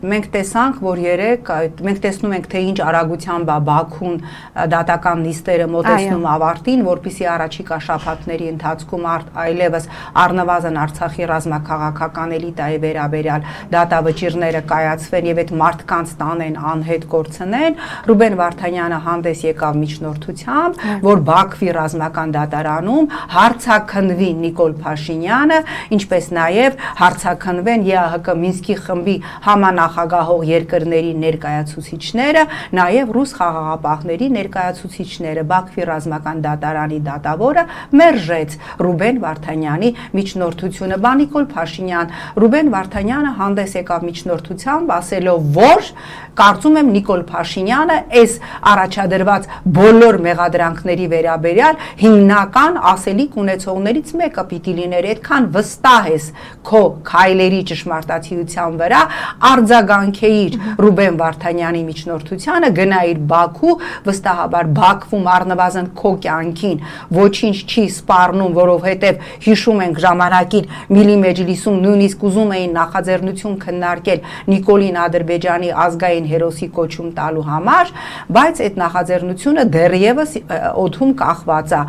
Մենք տեսանք, որ մենք տեսնում ենք, թե ինչ արագությամբ է Բաքուն դատական նիստերը մոտեցնում ավարտին, որպեսզի առաջիկա շաբաթների ընթացքում այլևս առնվազն Արցախի ռազմաքաղաքական էլիտայի վերաբերյալ դատավճիռները կայացվեն եւ այդ մարդկանց տանեն անհետ կորցնեն, Ռուբեն Վարդանյանը հանդես եկավ միջնորդությամբ, որ Բաքվի ռազմական դատարանում հարցաքննվի Նիկոլ Փաշինյանը, ինչպես նաեւ հարցաքննվեն ԵԱՀԿ Մինսկի խմբի համանախագահող երկրների ներկայացուցիչները, նաև ռուս խաղաղապահների ներկայացուցիչները։ Բաքվի ռազմական դատարանի դատավորը մերժեց Ռուբեն Վարդանյանի միջնորդությունը։ Նիկոլ Փաշինյան, Ռուբեն Վարդանյանը հանդես եկավ միջնորդությամբ, ասելով, որ կարծում եմ Նիկոլ Փաշինյանը այս առաջադրված բոլոր մեղադրանքների վերաբերյալ հիմնական ասելիք ունեցողներից մեկը պիտի լիներ, այդքան վստահ ես քո քայլերի ճշմարտացիության վրա, արձագանքեիր Ռուբեն Վարդանյանի միջնորդությանը, գնայիր Բաքու, վստահաբար Բաքվում առնվազն քո կյանքին ոչինչ չի սպառնում, որովհետև հիշում ենք ժամանակին Միլի Մեջլիսում նույնիսկ ուզում էին նախաձեռնություն քննարկել Նիկոլին Ադրբեջանի ազգային հերոսի կոչում տալու համար, բայց այդ նախաձեռնությունը դեռևս օդում կախված է։